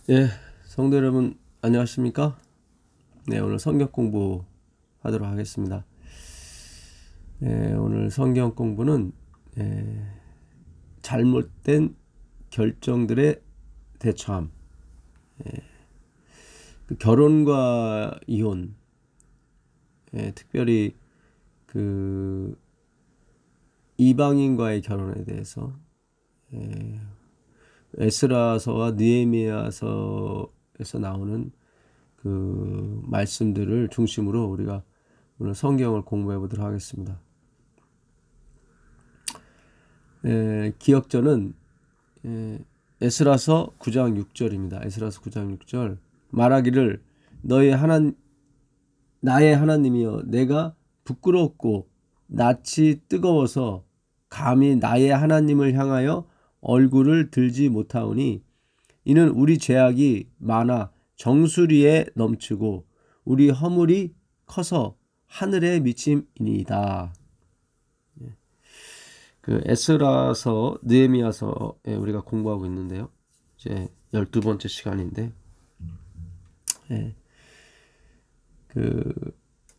예, 성도 여러분 안녕하십니까? 네, 오늘 성경 공부 하도록 하겠습니다. 오늘 성경 공부는 잘못된 결정들의 대처함, 그 결혼과 이혼, 특별히 그 이방인과의 결혼에 대해서 에스라서와 느헤미야서에서 나오는 그 말씀들을 중심으로 우리가 오늘 성경을 공부해 보도록 하겠습니다. 기억전은 에스라서 9장 6절입니다. 에스라서 9장 6절 말하기를 나의 하나님이여 내가 부끄럽고 낯이 뜨거워서 감히 나의 하나님을 향하여 얼굴을 들지 못하오니 이는 우리 죄악이 많아 정수리에 넘치고 우리 허물이 커서 하늘에 미침이니이다. 그 에스라서 느헤미야서에 우리가 공부하고 있는데요. 이제 12번째 시간인데 그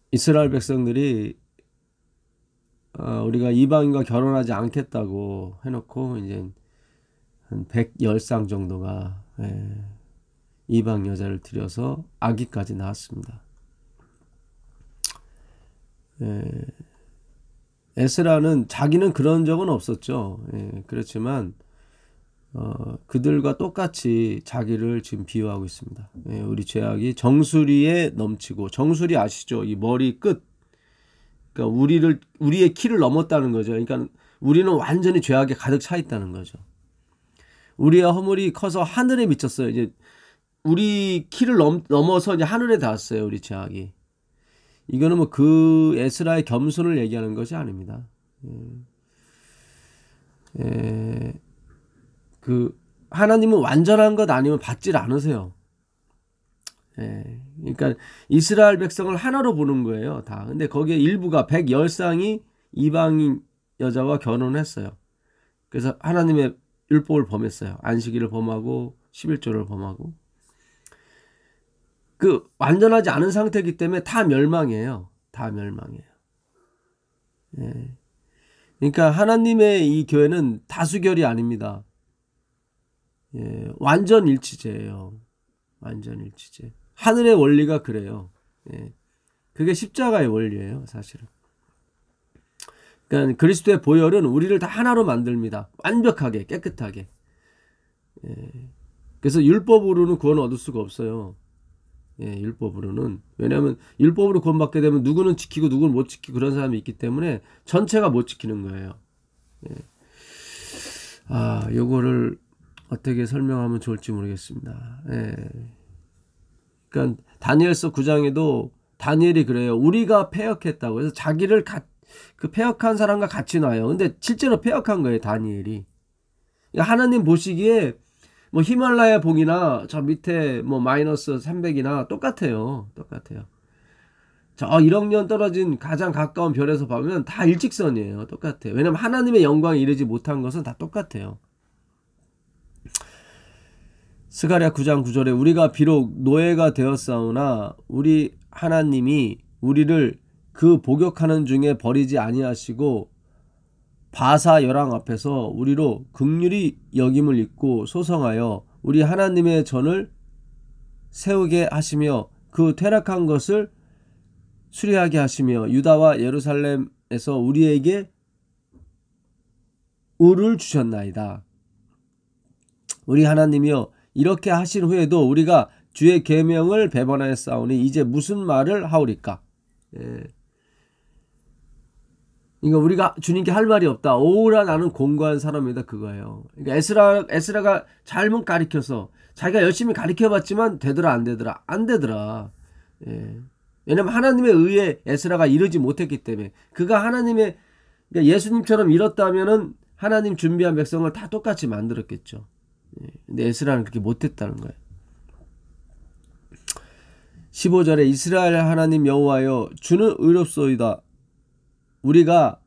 이스라엘 백성들이 우리가 이방인과 결혼하지 않겠다고 해놓고 이제 한 110상 정도가 이방 여자를 들여서 아기까지 낳았습니다. 에스라는 자기는 그런 적은 없었죠. 그렇지만 그들과 똑같이 자기를 지금 비유하고 있습니다. 우리 죄악이 정수리에 넘치고, 정수리 아시죠? 이 머리 끝, 그러니까 우리의 키를 넘었다는 거죠. 그러니까 우리는 완전히 죄악에 가득 차 있다는 거죠. 우리의 허물이 커서 하늘에 미쳤어요. 이제 우리 키를 넘어서 이제 하늘에 닿았어요. 우리 죄악이. 이거는 뭐 그 에스라의 겸손을 얘기하는 것이 아닙니다. 그 하나님은 완전한 것 아니면 받질 않으세요. 그러니까 이스라엘 백성을 하나로 보는 거예요, 다. 근데 거기에 일부가 110쌍이 이방인 여자와 결혼했어요. 그래서 하나님의 율법을 범했어요. 안식일을 범하고 11조를 범하고. 그 완전하지 않은 상태이기 때문에 다 멸망이에요. 다 멸망이에요. 그러니까 하나님의 이 교회는 다수결이 아닙니다. 완전 일치제예요. 완전 일치제. 하늘의 원리가 그래요. 그게 십자가의 원리예요, 사실은. 그러니까 그리스도의 보혈은 우리를 다 하나로 만듭니다. 완벽하게, 깨끗하게. 그래서 율법으로는 구원 얻을 수가 없어요. 율법으로는. 왜냐하면 율법으로 구원받게 되면 누구는 지키고 누구는 못 지키고 그런 사람이 있기 때문에 전체가 못 지키는 거예요. 요거를 어떻게 설명하면 좋을지 모르겠습니다. 그러니까 다니엘서 9장에도 다니엘이 그래요. 우리가 패역했다고 해서 자기를 그 패역한 사람과 같이 놔요. 근데 실제로 패역한 거예요, 다니엘이. 그러니까 하나님 보시기에 뭐 히말라야 봉이나 저 밑에 뭐 마이너스 300이나 똑같아요. 똑같아요. 저 1억 년 떨어진 가장 가까운 별에서 보면 다 일직선이에요. 똑같아요. 왜냐면 하나님의 영광에 이르지 못한 것은 다 똑같아요. 스가랴 9장 9절에 우리가 비록 노예가 되었사오나 우리 하나님이 우리를 그 복역하는 중에 버리지 아니하시고 바사 열왕 앞에서 우리로 긍휼히 여김을 입고 소성하여 우리 하나님의 전을 세우게 하시며 그 퇴락한 것을 수리하게 하시며 유다와 예루살렘에서 우리에게 의를 주셨나이다. 우리 하나님이여 이렇게 하신 후에도 우리가 주의 계명을 배반하였사오니 이제 무슨 말을 하오리까? 그러니까 우리가 주님께 할 말이 없다. 오라 나는 공고한 사람이다, 그거예요. 그러니까 에스라가 잘못 가르쳐서 자기가 열심히 가르쳐봤지만 되더라 안 되더라 안 되더라. 왜냐면 하나님의 의에 에스라가 이르지 못했기 때문에. 그가 하나님의, 그러니까 예수님처럼 이뤘다면은 하나님 준비한 백성을 다 똑같이 만들었겠죠. 근데 에스라는 그렇게 못했다는 거예요. 15절에 이스라엘 하나님 여호와여 주는 의롭소이다. 우리가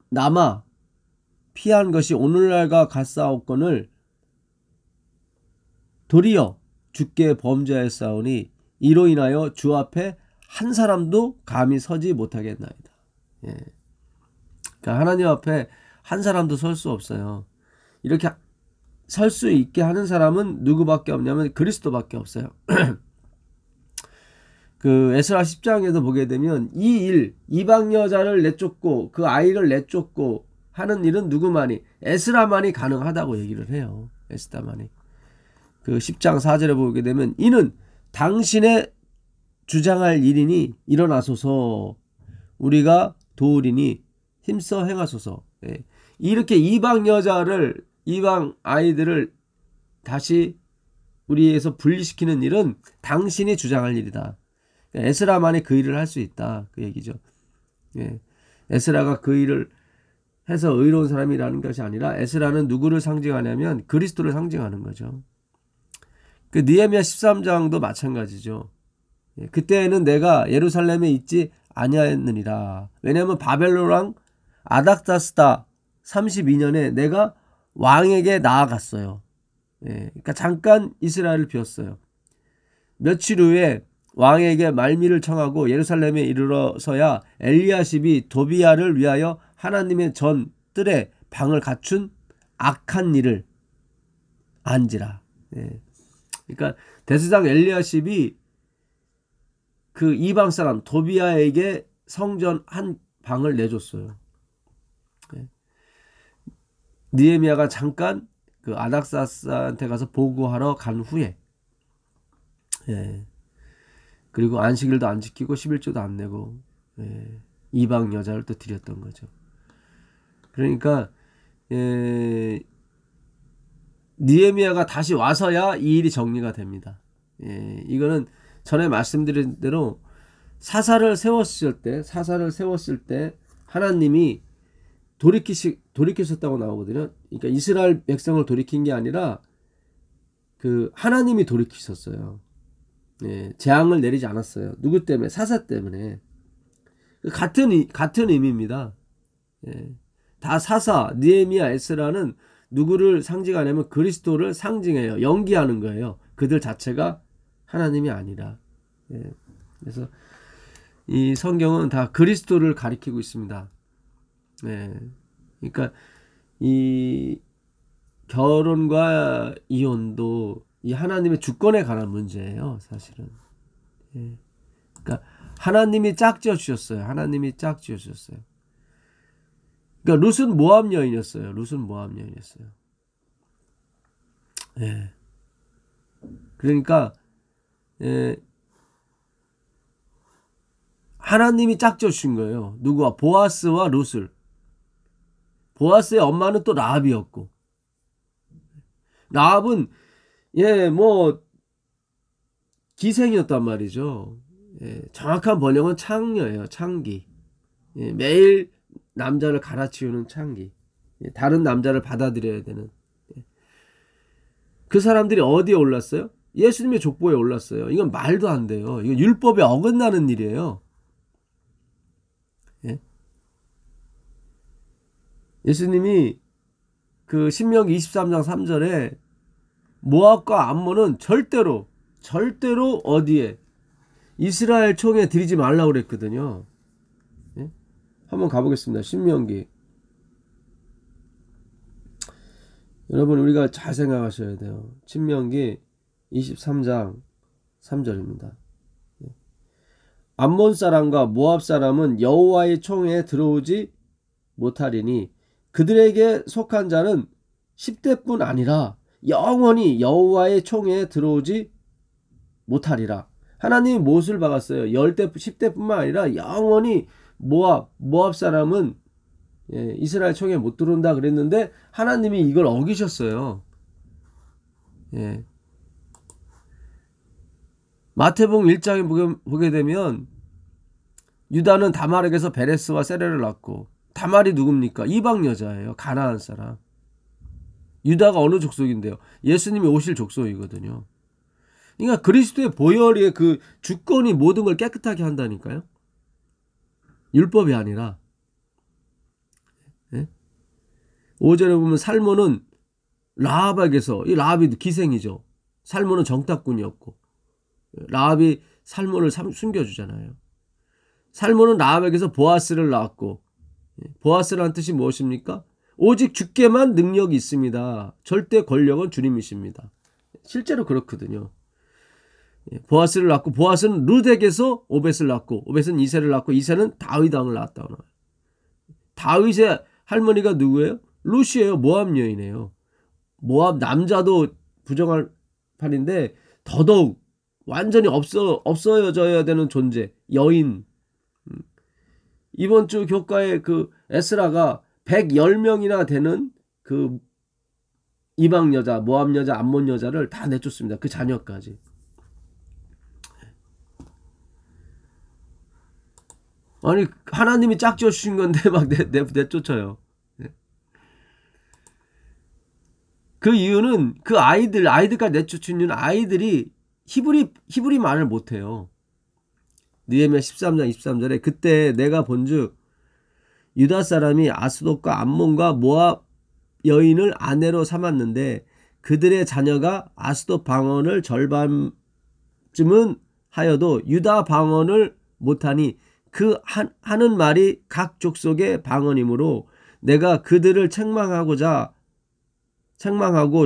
남아 피한 것이 오늘날과 같사옵건을 도리어 주께 범죄하였사오니 이로 인하여 주 앞에 한 사람도 감히 서지 못하겠나이다. 예. 그러니까 하나님 앞에 한 사람도 설 수 없어요. 이렇게 설 수 있게 하는 사람은 누구밖에 없냐면 그리스도밖에 없어요. 그 에스라 10장에도 보게 되면 이 일, 이방 여자를 내쫓고 그 아이를 내쫓고 하는 일은 누구만이? 에스라만이 가능하다고 얘기를 해요. 에스라만이. 그 10장 4절에 보게 되면 이는 당신의 주장할 일이니 일어나소서 우리가 도우리니 힘써 행하소서. 예. 이렇게 이방 여자를 이방 아이들을 다시 우리에서 분리시키는 일은 당신이 주장할 일이다. 에스라만이 그 일을 할 수 있다. 그 얘기죠. 예. 에스라가 그 일을 해서 의로운 사람이라는 것이 아니라 에스라는 누구를 상징하냐면 그리스도를 상징하는 거죠. 그 느헤미야 13장도 마찬가지죠. 예. 그때에는 내가 예루살렘에 있지 아니하였느니라. 왜냐하면 바벨론 왕 아닥사스다 32년에 내가 왕에게 나아갔어요. 예. 그러니까 잠깐 이스라엘을 비웠어요. 며칠 후에 왕에게 말미를 청하고 예루살렘에 이르러서야 엘리야십이 도비야를 위하여 하나님의 전 뜰에 방을 갖춘 악한 일을 안지라. 예. 그러니까 대제사장 엘리야십이 그 이방 사람 도비야에게 성전 한 방을 내줬어요. 예. 느헤미야가 잠깐 그 아닥사스한테 가서 보고하러 간 후에 예. 그리고 안식일도 안 지키고 11조도 안 내고 예. 이방 여자를 또 드렸던 거죠. 그러니까 예. 느헤미야가 다시 와서야 이 일이 정리가 됩니다. 예. 이거는 전에 말씀드린 대로 사사를 세웠을 때 하나님이 돌이키셨다고 나오거든요. 그러니까 이스라엘 백성을 돌이킨 게 아니라 그 하나님이 돌이키셨어요. 예, 재앙을 내리지 않았어요. 누구 때문에? 사사 때문에. 같은 의미입니다. 예, 다 사사, 느헤미야, 에스라는 누구를 상징하냐면 그리스도를 상징해요. 연기하는 거예요. 그들 자체가 하나님이 아니라. 예, 그래서 이 성경은 다 그리스도를 가리키고 있습니다. 예, 그러니까 이 결혼과 이혼도 이 하나님의 주권에 관한 문제예요, 사실은. 예. 그러니까 하나님이 짝지어 주셨어요. 하나님이 짝지어 주셨어요. 그러니까 룻은 모압 여인이었어요. 예. 그러니까 예. 하나님이 짝지어 주신 거예요. 누구와? 보아스와 룻을. 보아스의 엄마는 또 라합이었고, 라합은 예, 뭐 기생이었단 말이죠. 예, 정확한 번역은 창녀예요. 창기. 예, 매일 남자를 갈아치우는 창기. 예, 다른 남자를 받아들여야 되는. 예. 그 사람들이 어디에 올랐어요? 예수님의 족보에 올랐어요. 이건 말도 안 돼요. 이건 율법에 어긋나는 일이에요. 예? 예수님이 그 신명기 23장 3절에 모압과 암몬은 절대로 어디에 이스라엘 총에 들이지 말라고 그랬거든요. 예? 한번 가보겠습니다. 신명기. 여러분 우리가 잘 생각하셔야 돼요. 신명기 23장 3절입니다. 예. 암몬 사람과 모압 사람은 여호와의 총에 들어오지 못하리니 그들에게 속한 자는 10대뿐 아니라 영원히 여호와의 총에 들어오지 못하리라. 하나님이 무엇을 박았어요? 10대뿐만 아니라 영원히 모압 사람은 예, 이스라엘 총에 못 들어온다 그랬는데 하나님이 이걸 어기셨어요. 예. 마태복음 1장에 보게 되면 유다는 다말에게서 베레스와 세레를 낳고, 다말이 누굽니까? 이방 여자예요. 가나안 사람. 유다가 어느 족속인데요? 예수님이 오실 족속이거든요. 그러니까 그리스도의 보혈의 그 주권이 모든 걸 깨끗하게 한다니까요. 율법이 아니라. 예? 5절에 보면 살몬은 라합에게서, 이 라합이 기생이죠. 살몬은 정탐꾼이었고 라합이 살몬을 숨겨주잖아요. 살몬은 라합에게서 보아스를 낳았고 보아스라는 뜻이 무엇입니까? 오직 주께만 능력이 있습니다. 절대 권력은 주님이십니다. 실제로 그렇거든요. 보아스를 낳고 보아스는 룻에게서 오벳을 낳고 오벳은 이새를 낳고 이새는 다윗 왕을 낳았다고 나와요. 다윗의 할머니가 누구예요? 룻이에요. 모압 여인이에요. 모압 남자도 부정할 판인데 더더욱 완전히 없어져야 되는 존재, 여인. 이번 주 교과에 그 에스라가 110명이나 되는 그 이방 여자, 모압 여자, 암몬 여자를 다 내쫓습니다. 그 자녀까지. 아니 하나님이 짝지어 주신 건데 막 내쫓아요. 그 이유는 그 아이들까지 내쫓은 이유는 아이들이 히브리 말을 못해요. 느헤미야 13장 23절에 그때 내가 본즉 유다 사람이 아스돗과 암몬과 모압 여인을 아내로 삼았는데 그들의 자녀가 아스돗 방언을 절반쯤은 하여도 유다 방언을 못하니 그 하는 말이 각 족속의 방언이므로 내가 그들을 책망하고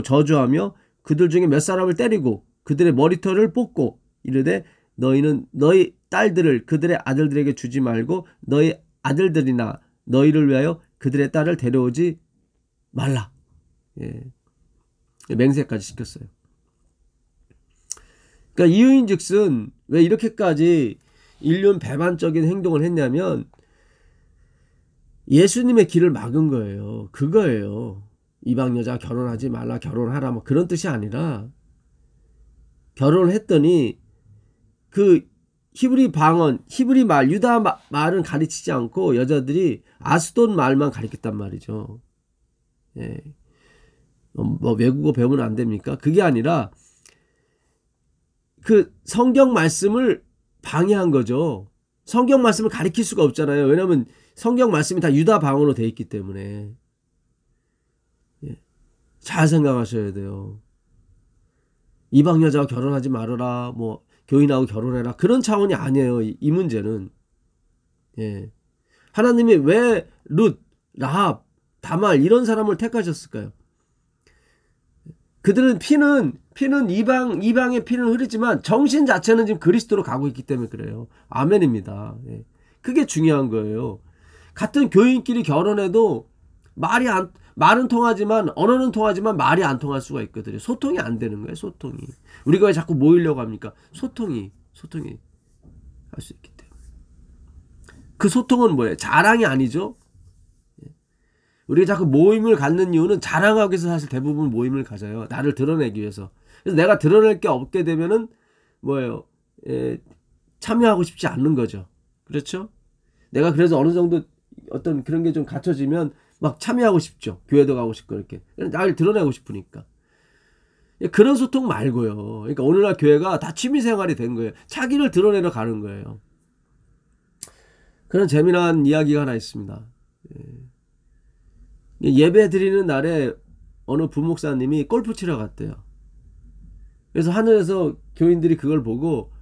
저주하며 그들 중에 몇 사람을 때리고 그들의 머리털을 뽑고 이르되 너희는 너희 딸들을 그들의 아들들에게 주지 말고 너희 아들들이나 너희를 위하여 그들의 딸을 데려오지 말라. 맹세까지 시켰어요. 그러니까 이유인즉슨 왜 이렇게까지 인륜 배반적인 행동을 했냐면 예수님의 길을 막은 거예요. 그거예요. 이방 여자 결혼하지 말라, 결혼하라 뭐 그런 뜻이 아니라 결혼을 했더니 그 히브리 방언, 히브리 말, 유다 말은 가르치지 않고 여자들이 아스돗 말만 가르쳤단 말이죠. 뭐 외국어 배우면 안 됩니까? 그게 아니라 그 성경 말씀을 방해한 거죠. 성경 말씀을 가르칠 수가 없잖아요. 왜냐하면 성경 말씀이 다 유다 방언으로 되어 있기 때문에. 잘 생각하셔야 돼요. 이방 여자와 결혼하지 말아라, 뭐 교인하고 결혼해라 그런 차원이 아니에요. 이 문제는. 하나님이 왜 룻, 라합, 다말 이런 사람을 택하셨을까요? 그들은 피는 이방의 피는 흐르지만 정신 자체는 지금 그리스도로 가고 있기 때문에 그래요. 아멘입니다. 그게 중요한 거예요. 같은 교인끼리 결혼해도 말은 통하지만 언어는 통하지만 말이 안 통할 수가 있거든요. 소통이 안 되는 거예요. 소통이. 우리가 왜 자꾸 모이려고 합니까? 소통이 할 수 있기 때문에. 그 소통은 뭐예요? 자랑이 아니죠. 우리가 자꾸 모임을 갖는 이유는 자랑하기 위해서 사실 대부분 모임을 가져요. 나를 드러내기 위해서. 그래서 내가 드러낼 게 없게 되면은 뭐예요? 참여하고 싶지 않는 거죠. 그렇죠? 내가 그래서 어느 정도 어떤 그런 게 좀 갖춰지면 막 참여하고 싶죠. 교회도 가고 싶고 이렇게. 나를 드러내고 싶으니까. 그런 소통 말고요. 그러니까 오늘날 교회가 다 취미생활이 된 거예요. 자기를 드러내러 가는 거예요. 그런 재미난 이야기가 하나 있습니다. 예배 드리는 날에 어느 부목사님이 골프 치러 갔대요. 그래서 하늘에서 교인들이 그걸 보고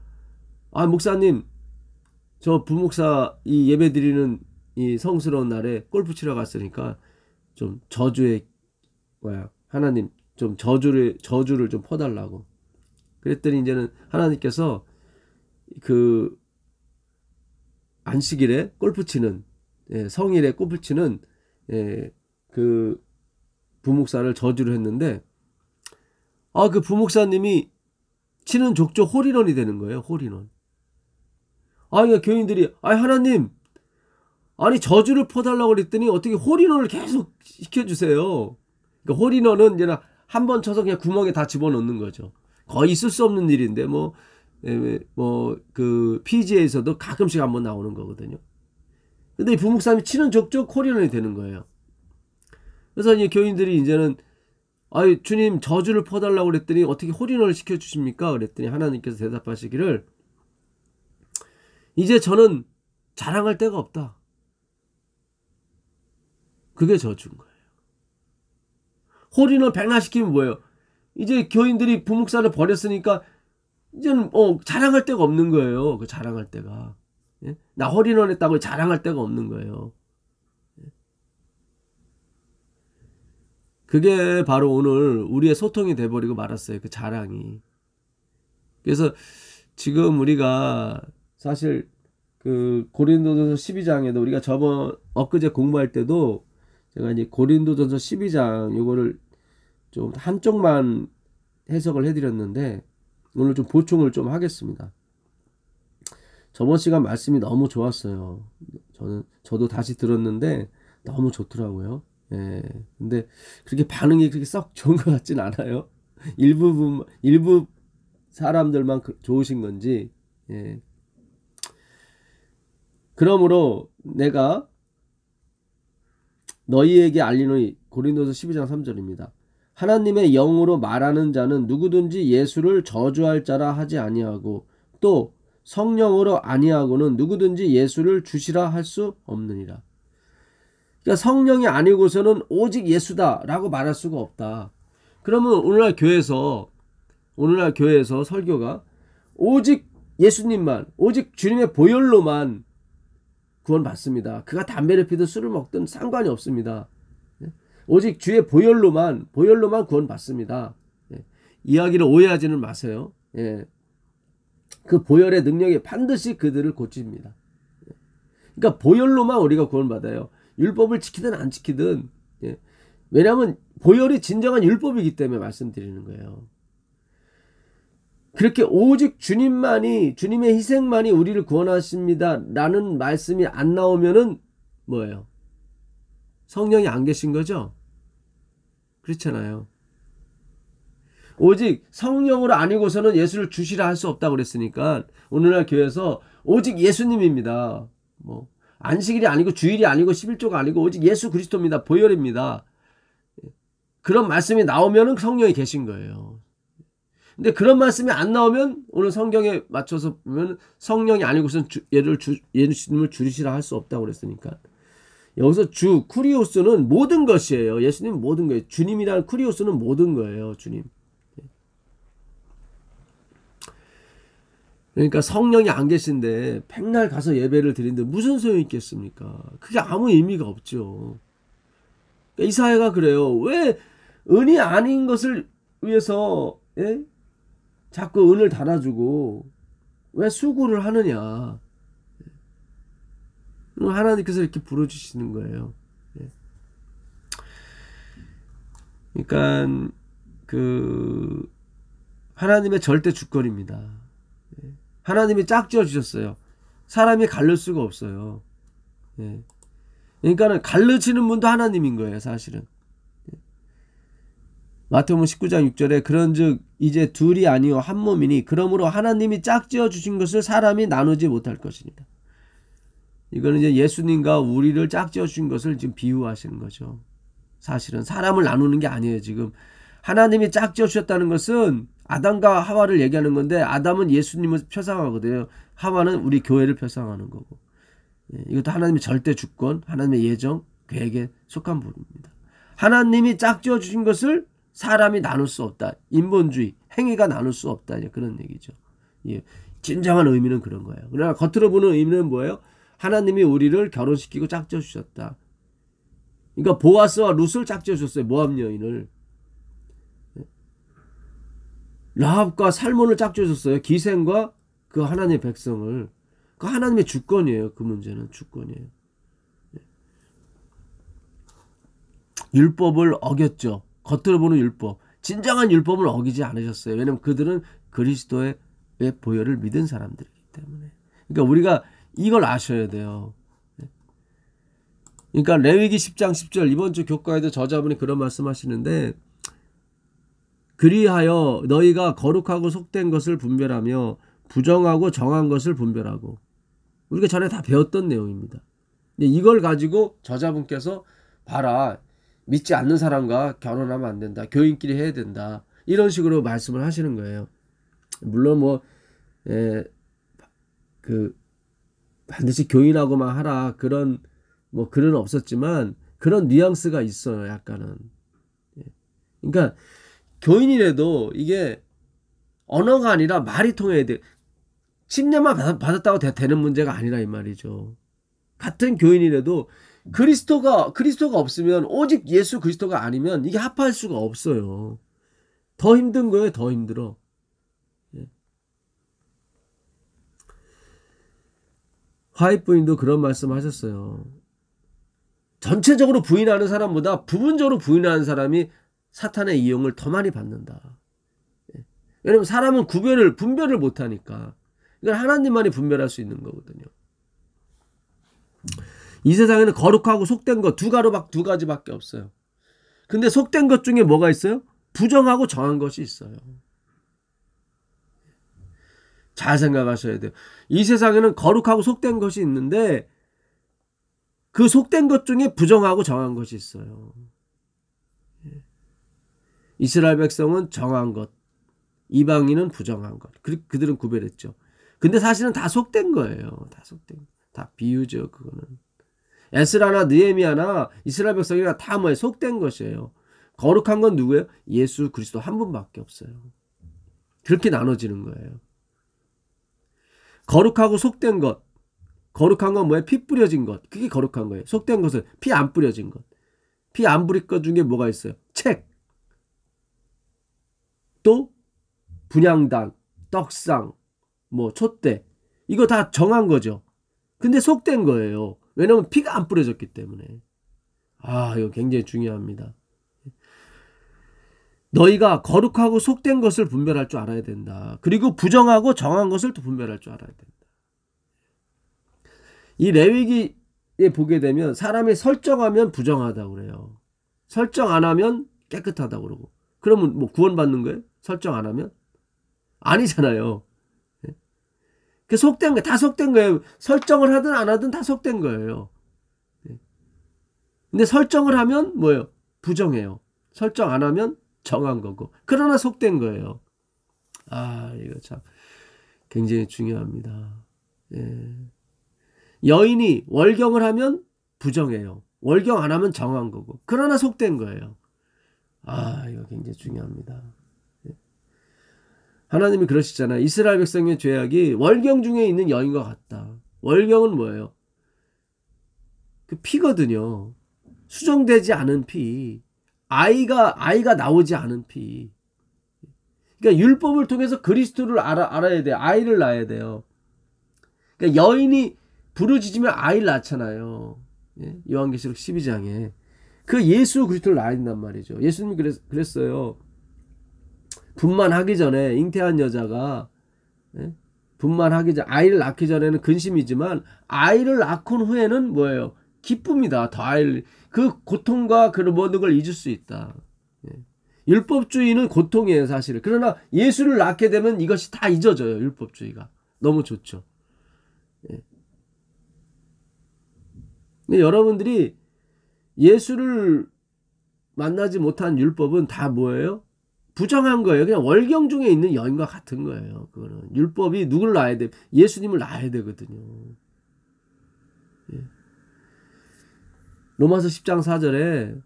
목사님 저 부목사 이 예배 드리는 이 성스러운 날에 골프 치러 갔으니까 좀 하나님 좀 저주를 좀 퍼달라고. 그랬더니 이제는 하나님께서 그 안식일에 골프 치는 성일에 골프 치는 그 부목사를 저주를 했는데 그 부목사님이 치는 족족 홀인원이 되는 거예요. 홀인원. 그러니까 교인들이 하나님 저주를 퍼달라고 그랬더니 어떻게 홀인원을 계속 시켜주세요. 그러니까 홀인원은 이제 한 번 쳐서 그냥 구멍에 다 집어넣는 거죠. 거의 있을 수 없는 일인데 그 PGA에서도 가끔씩 한번 나오는 거거든요. 근데 이 부목사님이 치는 족족 홀인원이 되는 거예요. 그래서 이 교인들이 이제는 주님 저주를 퍼달라고 그랬더니 어떻게 홀인원을 시켜주십니까? 그랬더니 하나님께서 대답하시기를 이제 저는 자랑할 데가 없다. 그게 저주인 거예요. 홀인원 백날 시키면 뭐예요? 이제 교인들이 부목사를 버렸으니까 이제는 자랑할 데가 없는 거예요. 그 자랑할 데가. 예? 나 홀인원 했다고 자랑할 데가 없는 거예요. 그게 바로 오늘 우리의 소통이 돼버리고 말았어요. 그 자랑이. 그래서 지금 우리가 사실 그 고린도전서 12장에도 우리가 엊그제 공부할 때도 제가 이제 고린도전서 12장 요거를 좀 한쪽만 해석을 해드렸는데 오늘 좀 보충을 좀 하겠습니다. 저번 시간 말씀이 너무 좋았어요. 저도 다시 들었는데 너무 좋더라고요. 예. 근데 그렇게 반응이 그렇게 썩 좋은 것 같진 않아요. 일부 사람들만 좋으신 건지. 예. 그러므로 내가 너희에게 알리노니 고린도서 12장 3절입니다. 하나님의 영으로 말하는 자는 누구든지 예수를 저주할 자라 하지 아니하고 또 성령으로 아니하고는 누구든지 예수를 주시라 할 수 없느니라. 그러니까 성령이 아니고서는 오직 예수다라고 말할 수가 없다. 그러면 오늘날 교회에서 설교가 오직 예수님만, 오직 주님의 보혈로만 구원받습니다. 그가 담배를 피든 술을 먹든 상관이 없습니다. 오직 주의 보혈로만 구원받습니다. 이야기를 오해하지는 마세요. 그 보혈의 능력이 반드시 그들을 고칩니다. 그러니까 보혈로만 우리가 구원받아요. 율법을 지키든 안 지키든. 왜냐하면 보혈이 진정한 율법이기 때문에 말씀드리는 거예요. 그렇게 오직 주님의 희생만이 우리를 구원하십니다 라는 말씀이 안 나오면은 뭐예요? 성령이 안 계신 거죠? 그렇잖아요. 오직 성령으로 아니고서는 예수를 주시라 할 수 없다고 그랬으니까 오늘날 교회에서 오직 예수님입니다. 안식일이 아니고 주일이 아니고 11조가 아니고 오직 예수 그리스도입니다. 보혈입니다. 그런 말씀이 나오면은 성령이 계신 거예요. 근데 그런 말씀이 안 나오면 오늘 성경에 맞춰서 보면 성령이 아니고서는 예수님을 주시라 할 수 없다고 그랬으니까 여기서 쿠리오스는 모든 것이에요. 예수님은 모든 거예요. 주님이라는 쿠리오스는 모든 거예요. 주님. 그러니까 성령이 안 계신데 백날 가서 예배를 드리는데 무슨 소용이 있겠습니까? 그게 아무 의미가 없죠. 그러니까 이 사회가 그래요. 왜 은이 아닌 것을 위해서 자꾸 은을 달아주고 왜 수고를 하느냐. 하나님께서 이렇게 부르주시는 거예요. 그러니까 하나님의 절대 주권입니다. 하나님이 짝지어 주셨어요. 사람이 가를 수가 없어요. 그러니까 가르치는 분도 하나님인 거예요. 사실은. 마태복음 19장 6절에 그런즉 이제 둘이 아니요 한 몸이니 그러므로 하나님이 짝지어 주신 것을 사람이 나누지 못할 것이니라. 이거는 이제 예수님과 우리를 짝지어 주신 것을 지금 비유하시는 거죠. 사실은 사람을 나누는 게 아니에요. 지금 하나님이 짝지어 주셨다는 것은 아담과 하와를 얘기하는 건데 아담은 예수님을 표상하거든요. 하와는 우리 교회를 표상하는 거고. 이것도 하나님의 절대 주권, 하나님의 예정, 계획에 속한 부분입니다. 하나님이 짝지어 주신 것을 사람이 나눌 수 없다. 인본주의, 행위가 나눌 수 없다. 이제 그런 얘기죠. 진정한 의미는 그런 거예요. 그러나 겉으로 보는 의미는 뭐예요? 하나님이 우리를 결혼시키고 짝지어 주셨다. 그러니까 보아스와 룻을 짝지어 주셨어요. 모압 여인을. 라합과 살몬을 짝지어 줬어요. 기생과 그 하나님의 백성을. 그 하나님의 주권이에요. 그 문제는 주권이에요. 율법을 어겼죠. 겉으로 보는 율법. 진정한 율법을 어기지 않으셨어요. 왜냐하면 그들은 그리스도의 보혈을 믿은 사람들이기 때문에. 그러니까 우리가 이걸 아셔야 돼요. 그러니까 레위기 10장 10절 이번 주 교과에도 저자분이 그런 말씀하시는데 그리하여 너희가 거룩하고 속된 것을 분별하며 부정하고 정한 것을 분별하고 우리가 전에 다 배웠던 내용입니다. 이걸 가지고 저자분께서 봐라 믿지 않는 사람과 결혼하면 안 된다. 교인끼리 해야 된다. 이런 식으로 말씀을 하시는 거예요. 물론 반드시 교인하고만 하라 그런 글은 없었지만 그런 뉘앙스가 있어요. 약간은. 그러니까 교인이라도 이게 언어가 아니라 말이 통해야 돼. 10년만 받았다고 되는 문제가 아니라 이 말이죠. 같은 교인이라도 그리스도가 없으면, 오직 예수 그리스도가 아니면 이게 합할 수가 없어요. 더 힘든 거예요. 더 힘들어. 화이트 부인도 그런 말씀 하셨어요. 전체적으로 부인하는 사람보다 부분적으로 부인하는 사람이 사탄의 이용을 더 많이 받는다. 왜냐면 사람은 분별을 못하니까. 이건 하나님만이 분별할 수 있는 거거든요. 이 세상에는 거룩하고 속된 것 두 가지밖에 없어요. 근데 속된 것 중에 뭐가 있어요? 부정하고 정한 것이 있어요. 잘 생각하셔야 돼요. 이 세상에는 거룩하고 속된 것이 있는데 그 속된 것 중에 부정하고 정한 것이 있어요. 이스라엘 백성은 정한 것, 이방인은 부정한 것. 그들은 구별했죠. 근데 사실은 다 속된 거예요. 다 비유죠. 그거는. 에스라나 느헤미야나 이스라엘 백성이나 다 뭐예요? 속된 것이에요. 거룩한 건 누구예요? 예수 그리스도 한 분밖에 없어요. 그렇게 나눠지는 거예요. 거룩하고 속된 것. 거룩한 건 뭐예요? 피 뿌려진 것. 그게 거룩한 거예요. 속된 것은 피 안 뿌려진 것. 피 안 뿌릴 것 중에 뭐가 있어요? 책. 또 분향단, 떡상, 촛대. 이거 다 정한 거죠. 근데 속된 거예요. 왜냐면 피가 안 뿌려졌기 때문에. 이거 굉장히 중요합니다. 너희가 거룩하고 속된 것을 분별할 줄 알아야 된다. 그리고 부정하고 정한 것을 또 분별할 줄 알아야 된다. 이 레위기에 보게 되면 사람이 설정하면 부정하다고 그래요. 설정 안 하면 깨끗하다고 그러고. 그러면 구원받는 거예요? 설정 안 하면? 아니잖아요. 속된 거, 다 속된 거예요. 설정을 하든 안 하든 다 속된 거예요. 근데 설정을 하면 뭐예요? 부정해요. 설정 안 하면 정한 거고. 그러나 속된 거예요. 이거 참 굉장히 중요합니다. 여인이 월경을 하면 부정해요. 월경 안 하면 정한 거고. 그러나 속된 거예요. 이거 굉장히 중요합니다. 하나님이 그러시잖아요. 이스라엘 백성의 죄악이 월경 중에 있는 여인과 같다. 월경은 뭐예요? 그 피거든요. 수정되지 않은 피. 아이가 나오지 않은 피. 그러니까 율법을 통해서 그리스도를 알아야 돼요. 아이를 낳아야 돼요. 그러니까 여인이 부르짖으면 아이를 낳잖아요. 요한계시록 12장에. 그 예수 그리스도를 낳아야 된단 말이죠. 예수님이 그랬어요. 분만하기 전에 잉태한 여자가 분만하기 전 아이를 낳기 전에는 근심이지만 아이를 낳고 후에는 뭐예요? 기쁨이다. 그 고통과 그 모든 걸 잊을 수 있다. 율법주의는 고통이에요, 사실은. 그러나 예수를 낳게 되면 이것이 다 잊어져요, 율법주의가. 너무 좋죠. 근데 여러분들이 예수를 만나지 못한 율법은 다 뭐예요? 부정한 거예요. 그냥 월경 중에 있는 여인과 같은 거예요. 그거는 율법이 누굴 낳아야 돼? 예수님을 낳아야 되거든요. 로마서 10장 4절에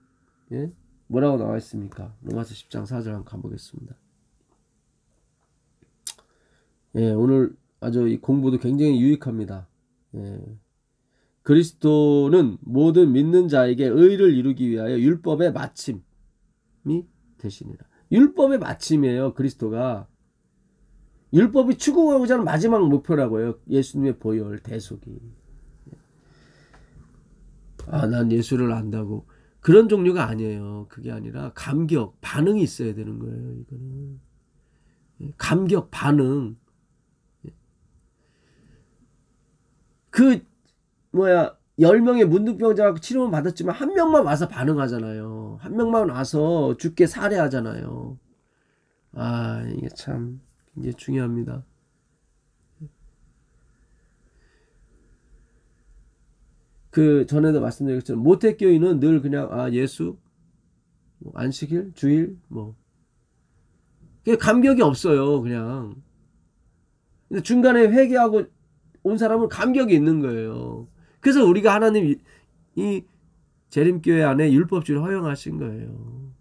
뭐라고 나와 있습니까? 로마서 10장 4절 한번 가보겠습니다. 오늘 아주 이 공부도 굉장히 유익합니다. 그리스도는 모든 믿는 자에게 의를 이루기 위하여 율법의 마침이 되시니라. 율법의 마침이에요. 그리스도가. 율법이 추구하고자 하는 마지막 목표라고요. 예수님의 보혈 대속이. 난 예수를 안다고. 그런 종류가 아니에요. 그게 아니라 감격, 반응이 있어야 되는 거예요. 이거는. 감격, 반응. 10명의 문둥병자 치료만 받았지만 한 명만 와서 반응하잖아요. 한 명만 와서 죽게 살해하잖아요. 이게 참 굉장히 중요합니다. 전에도 말씀드린 것처럼 모태교인은 늘 그냥 예수, 안식일, 주일, 그게 감격이 없어요. 그냥. 근데 중간에 회개하고 온 사람은 감격이 있는 거예요. 그래서 우리가 하나님 이 재림교회 안에 율법주의를 허용하신 거예요.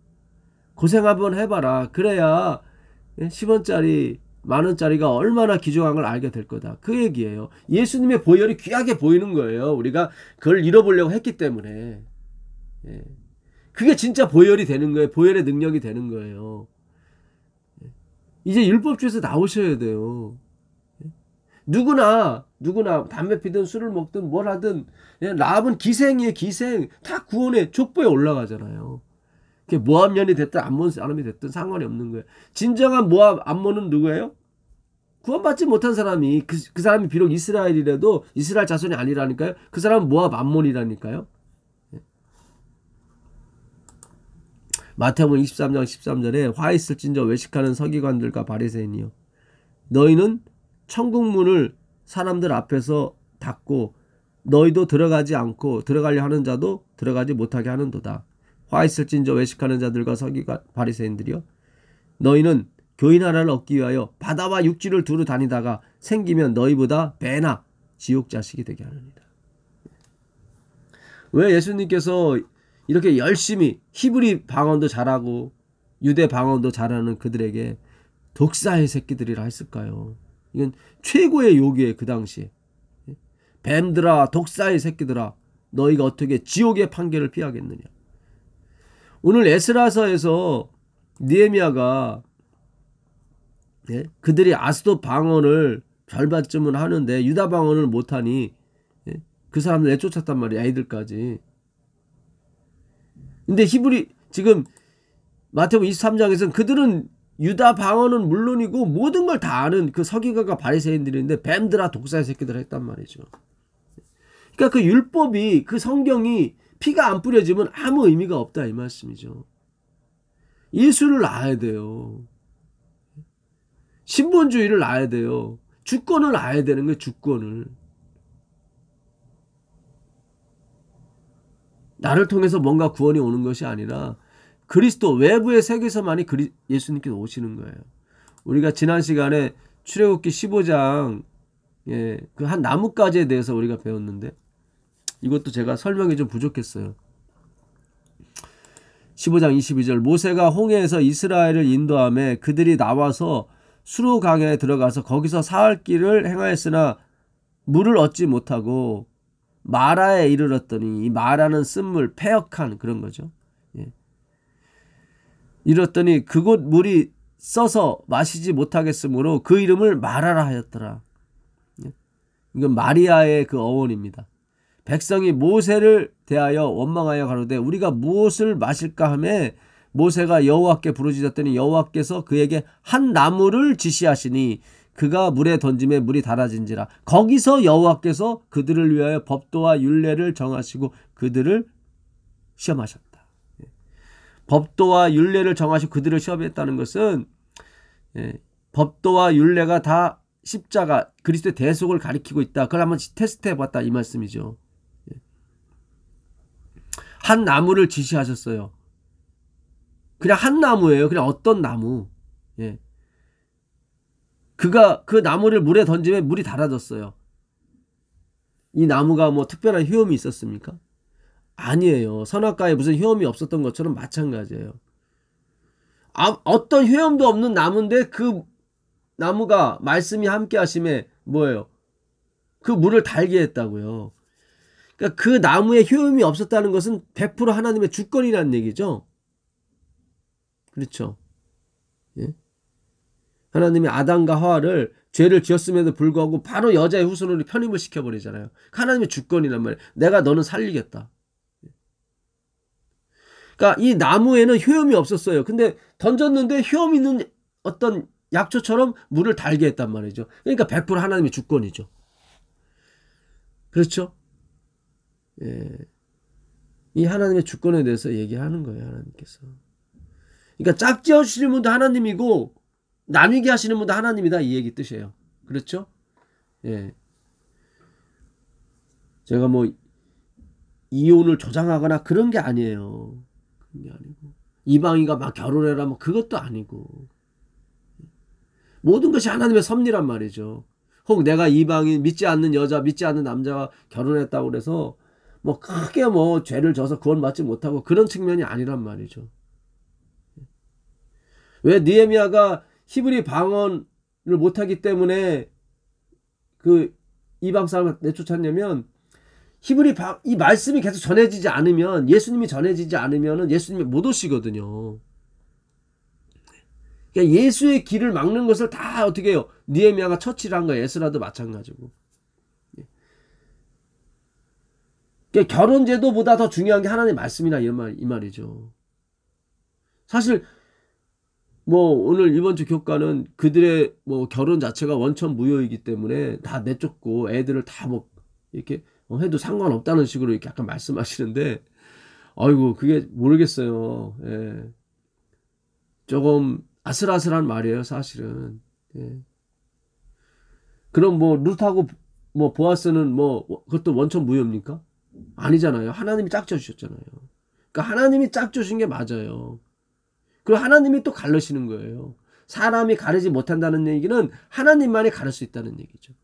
고생 한번 해봐라. 그래야 10원짜리 만원짜리가 얼마나 귀중한 걸 알게 될 거다. 그 얘기예요. 예수님의 보혈이 귀하게 보이는 거예요. 우리가 그걸 잃어보려고 했기 때문에. 예. 그게 진짜 보혈이 되는 거예요. 보혈의 능력이 되는 거예요. 이제 율법주의에서 나오셔야 돼요. 누구나 담배 피든 술을 먹든 뭘 하든 라합은 기생이에요. 기생. 다 구원의 족보에 올라가잖아요. 그게 모압년이 됐든 암몬 사람이 됐든 상관이 없는 거예요. 진정한 모압 암몬은 누구예요? 구원받지 못한 사람이 그 사람이 비록 이스라엘이라도 이스라엘 자손이 아니라니까요. 그 사람은 모압 암몬이라니까요. 마태복음 23장 13절에 화 있을진저 외식하는 서기관들과 바리새인이요, 너희는 천국문을 사람들 앞에서 닫고 너희도 들어가지 않고 들어가려 하는 자도 들어가지 못하게 하는도다. 화 있을진저 외식하는 자들과 서기관 바리새인들이요, 너희는 교인 하나를 얻기 위하여 바다와 육지를 두루 다니다가 생기면 너희보다 배나 지옥 자식이 되게 하느니라. 왜 예수님께서 이렇게 열심히 히브리 방언도 잘하고 유대 방언도 잘하는 그들에게 독사의 새끼들이라 했을까요? 이건 최고의 욕이에요. 그 당시에. 뱀들아, 독사의 새끼들아, 너희가 어떻게 지옥의 판결을 피하겠느냐. 오늘 에스라서에서 느헤미야가 그들이 아스돗 방언을 절반쯤은 하는데 유다 방언을 못하니 그 사람들 내쫓았단 말이에요. 애들까지. 근데 히브리 지금 마태복음 23장에서는 그들은 유다 방언은 물론이고 모든 걸 다 아는 그 서기관과 바리새인들인데 뱀들아 독사의 새끼들 했단 말이죠. 그러니까 그 율법이, 그 성경이 피가 안 뿌려지면 아무 의미가 없다 이 말씀이죠. 예수를 알아야 돼요. 신본주의를 알아야 돼요. 주권을 알아야 되는 거예요. 주권을. 나를 통해서 뭔가 구원이 오는 것이 아니라 그리스도 외부의 세계에서만이 예수님께서 오시는 거예요. 우리가 지난 시간에 출애굽기 15장 그 한 나뭇가지에 대해서 우리가 배웠는데 이것도 제가 설명이 좀 부족했어요. 15장 22절 모세가 홍해에서 이스라엘을 인도하며 그들이 나와서 수르강에 들어가서 거기서 사흘 길을 행하였으나 물을 얻지 못하고 마라에 이르렀더니, 이 마라는 쓴물, 패역한 그런 거죠. 이르렀더니 그곳 물이 써서 마시지 못하겠으므로 그 이름을 마라라 하였더라. 이건 마리아의 그 어원입니다. 백성이 모세를 대하여 원망하여 가로되 우리가 무엇을 마실까 하매 모세가 여호와께 부르짖었더니 여호와께서 그에게 한 나무를 지시하시니 그가 물에 던짐에 물이 달아진지라. 거기서 여호와께서 그들을 위하여 법도와 율례를 정하시고 그들을 시험하셨다. 법도와 율례를 정하시고 그들을 시험했다는 것은 법도와 율례가 다 십자가 그리스도의 대속을 가리키고 있다. 그걸 한번 테스트해봤다 이 말씀이죠. 한 나무를 지시하셨어요. 그냥 한 나무예요. 그냥 어떤 나무. 그가 그 나무를 물에 던지면 물이 달아졌어요. 이 나무가 뭐 특별한 효험이 있었습니까? 아니에요. 선악과에 무슨 효험이 없었던 것처럼 마찬가지예요. 어떤 효험도 없는 나무인데 그 나무가 말씀이 함께 하심에 뭐예요? 그 물을 달게 했다고요. 그러니까 그 나무에 효험이 없었다는 것은 100% 하나님의 주권이라는 얘기죠. 그렇죠. 하나님이 아담과 하와를 죄를 지었음에도 불구하고 바로 여자의 후손으로 편입을 시켜버리잖아요. 하나님의 주권이란 말이에요. 내가 너는 살리겠다. 그러니까 이 나무에는 효험이 없었어요. 근데 던졌는데 효험 있는 어떤 약초처럼 물을 달게 했단 말이죠. 그러니까 100% 하나님의 주권이죠. 그렇죠? 이 하나님의 주권에 대해서 얘기하는 거예요. 하나님께서. 그러니까 짝지어 주시는 분도 하나님이고 나뉘게 하시는 분도 하나님이다 이 얘기 뜻이에요. 그렇죠? 제가 뭐 이혼을 조장하거나 그런 게 아니에요. 그런 게 아니고 이방인과 막 결혼해라 뭐 그것도 아니고 모든 것이 하나님의 섭리란 말이죠. 혹 내가 이방인 믿지 않는 여자 믿지 않는 남자와 결혼했다고 그래서 뭐 크게 뭐 죄를 져서 구원받지 못하고 그런 측면이 아니란 말이죠. 왜 느헤미야가 히브리 방언을 못하기 때문에 그 이방 사람을 내쫓았냐면, 이 말씀이 계속 전해지지 않으면, 예수님이 전해지지 않으면 예수님이 못 오시거든요. 그러니까 예수의 길을 막는 것을 다 어떻게 해요? 느헤미야가 처치를 한 거예요. 에스라도 마찬가지고. 그러니까 결혼제도보다 더 중요한 게 하나님의 말씀이나 이 말이죠. 사실 뭐 오늘 이번 주 교과는 그들의 뭐 결혼 자체가 원천 무효이기 때문에 다 내쫓고 애들을 다 뭐 이렇게 해도 상관없다는 식으로 이렇게 약간 말씀하시는데, 아이고 그게 모르겠어요. 예. 조금 아슬아슬한 말이에요, 사실은. 예. 그럼 뭐 룻하고 뭐 보아스는 뭐 그것도 원천 무효입니까? 아니잖아요. 하나님이 짝져 주셨잖아요. 그러니까 하나님이 짝져 주신 게 맞아요. 그리고 하나님이 또 가르시는 거예요. 사람이 가르지 못한다는 얘기는 하나님만이 가를 수 있다는 얘기죠.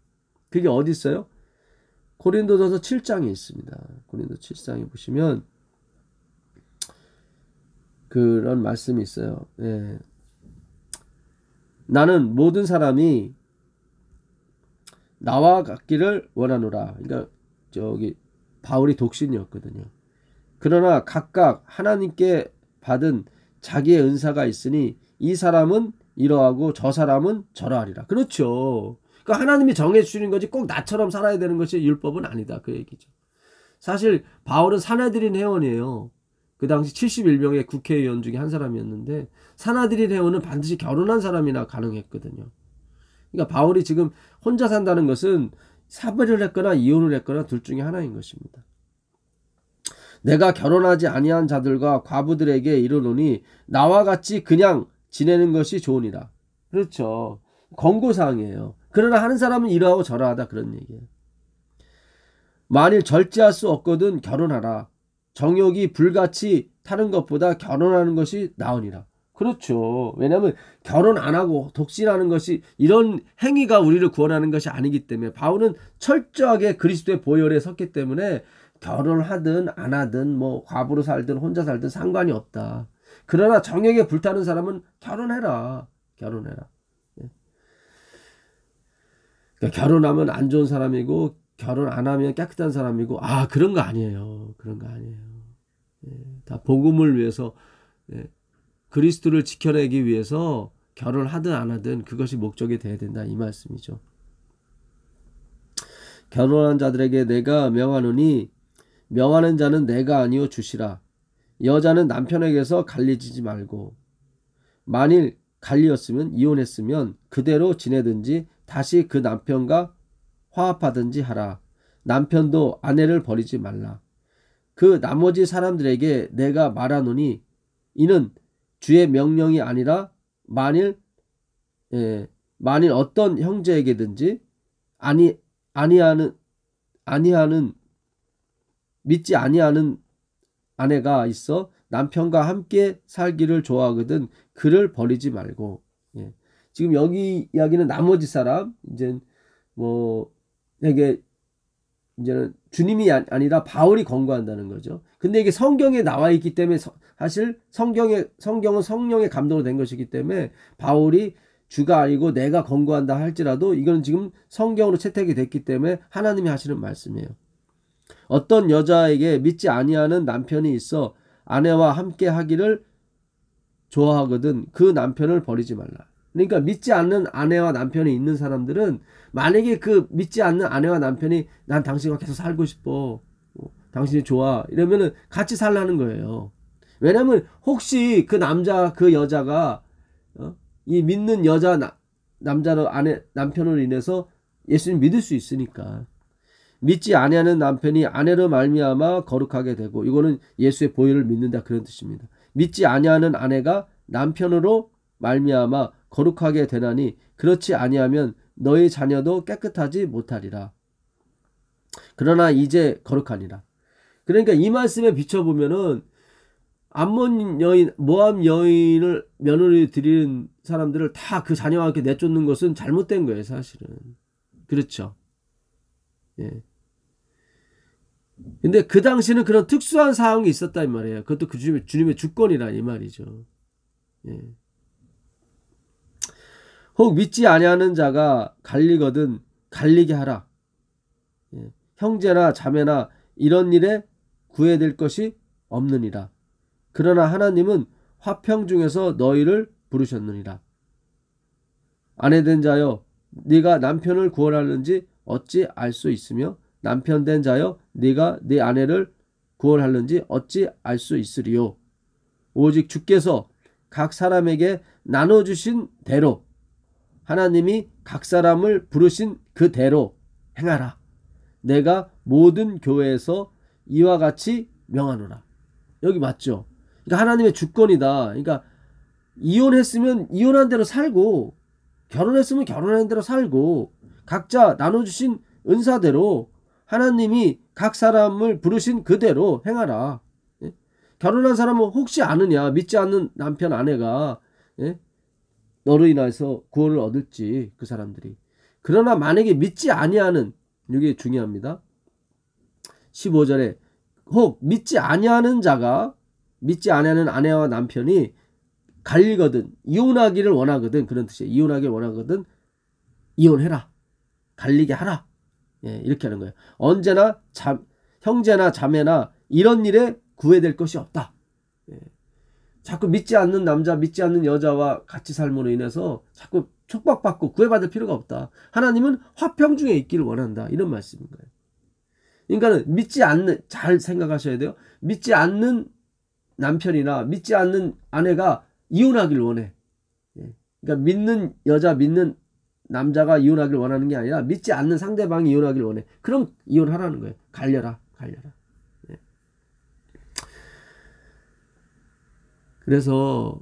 그게 어디 있어요? 고린도전서 7장에 있습니다. 고린도 7장에 보시면 그런 말씀이 있어요. 예. 나는 모든 사람이 나와 같기를 원하노라. 그러니까 저기 바울이 독신이었거든요. 그러나 각각 하나님께 받은 자기의 은사가 있으니 이 사람은 이러하고 저 사람은 저러하리라. 그렇죠. 그러니까 하나님이 정해주시는 거지 꼭 나처럼 살아야 되는 것이 율법은 아니다. 그 얘기죠. 사실 바울은 사나들인 회원이에요. 그 당시 71명의 국회의원 중에 한 사람이었는데, 사나들인 회원은 반드시 결혼한 사람이나 가능했거든요. 그러니까 바울이 지금 혼자 산다는 것은 사별을 했거나 이혼을 했거나 둘 중에 하나인 것입니다. 내가 결혼하지 아니한 자들과 과부들에게 이르노니 나와 같이 그냥 지내는 것이 좋으니라. 그렇죠. 권고사항이에요. 그러나 하는 사람은 이러하고 저러하다, 그런 얘기예요. 만일 절제할 수 없거든 결혼하라. 정욕이 불같이 타는 것보다 결혼하는 것이 나으니라. 그렇죠. 왜냐하면 결혼 안 하고 독신하는 것이, 이런 행위가 우리를 구원하는 것이 아니기 때문에, 바울은 철저하게 그리스도의 보혈에 섰기 때문에 결혼을 하든 안 하든 뭐 과부로 살든 혼자 살든 상관이 없다. 그러나 정욕에 불타는 사람은 결혼해라. 결혼해라. 그러니까 결혼하면 안 좋은 사람이고 결혼 안 하면 깨끗한 사람이고, 그런 거 아니에요. 그런 거 아니에요. 다 복음을 위해서, 그리스도를 지켜내기 위해서 결혼을 하든 안 하든 그것이 목적이 돼야 된다, 이 말씀이죠. 결혼한 자들에게 내가 명하노니 명하는 자는 내가 아니요 주시라. 여자는 남편에게서 갈리지지 말고, 만일 갈리었으면 이혼했으면 그대로 지내든지 다시 그 남편과 화합하든지 하라. 남편도 아내를 버리지 말라. 그 나머지 사람들에게 내가 말하노니 이는 주의 명령이 아니라 만일 어떤 형제에게든지 믿지 아니하는 아내가 있어 남편과 함께 살기를 좋아하거든 그를 버리지 말고. 지금 여기 이야기는 나머지 사람, 이제 뭐 이게 이제는 주님이 아니라 바울이 권고한다는 거죠. 근데 이게 성경에 나와 있기 때문에, 사실 성경은 성령의 감동으로 된 것이기 때문에 바울이 주가 아니고 내가 권고한다 할지라도 이건 지금 성경으로 채택이 됐기 때문에 하나님이 하시는 말씀이에요. 어떤 여자에게 믿지 아니하는 남편이 있어 아내와 함께 하기를 좋아하거든 그 남편을 버리지 말라. 그러니까 믿지 않는 아내와 남편이 있는 사람들은, 만약에 그 믿지 않는 아내와 남편이 난 당신과 계속 살고 싶어, 당신이 좋아, 이러면은 같이 살라는 거예요. 왜냐면 혹시 그 여자가 이 믿는 남편으로 인해서 예수님 믿을 수 있으니까. 믿지 아니하는 남편이 아내로 말미암아 거룩하게 되고, 이거는 예수의 보혈을 믿는다, 그런 뜻입니다. 믿지 아니하는 아내가 남편으로 말미암아 거룩하게 되나니 그렇지 아니하면 너희 자녀도 깨끗하지 못하리라. 그러나 이제 거룩하니라. 그러니까 이 말씀에 비춰보면은 암몬 여인, 모압 여인을 며느리 드리는 사람들을 다 그 자녀와 함께 내쫓는 것은 잘못된 거예요, 사실은. 그렇죠. 근데 그 당시는 그런 특수한 상황이 있었다 이 말이에요. 그것도 그 주님의 주권이라 이 말이죠. 혹 믿지 아니하는 자가 갈리거든 갈리게 하라. 형제나 자매나 이런 일에 구애될 것이 없느니라. 그러나 하나님은 화평 중에서 너희를 부르셨느니라. 아내된 자여 네가 남편을 구원하는지 어찌 알 수 있으며 남편된 자여 네가 네 아내를 구원하는지 어찌 알 수 있으리요. 오직 주께서 각 사람에게 나눠주신 대로 하나님이 각 사람을 부르신 그대로 행하라. 내가 모든 교회에서 이와 같이 명하노라. 여기 맞죠? 그러니까 하나님의 주권이다. 그러니까 이혼했으면 이혼한 대로 살고 결혼했으면 결혼한 대로 살고 각자 나눠주신 은사대로 하나님이 각 사람을 부르신 그대로 행하라. 예? 결혼한 사람은 혹시 아느냐? 믿지 않는 남편 아내가 너로 인해서 구원을 얻을지 그 사람들이. 그러나 만약에 믿지 아니하는, 이게 중요합니다. 15절에 혹 믿지 아니하는 자가, 믿지 아니하는 아내와 남편이 갈리거든 이혼하기를 원하거든, 그런 뜻이에요. 이혼하기를 원하거든 이혼해라. 갈리게 하라. 이렇게 하는 거예요. 언제나 형제나 자매나 이런 일에 구애될 것이 없다. 자꾸 믿지 않는 남자, 믿지 않는 여자와 같이 삶으로 인해서 자꾸 촉박받고 구애받을 필요가 없다. 하나님은 화평 중에 있기를 원한다. 이런 말씀인 거예요. 그러니까 믿지 않는, 잘 생각하셔야 돼요. 믿지 않는 남편이나 믿지 않는 아내가 이혼하기를 원해. 그러니까 믿는 여자, 믿는 남자가 이혼하기를 원하는 게 아니라 믿지 않는 상대방이 이혼하기를 원해. 그럼 이혼하라는 거예요. 갈려라. 그래서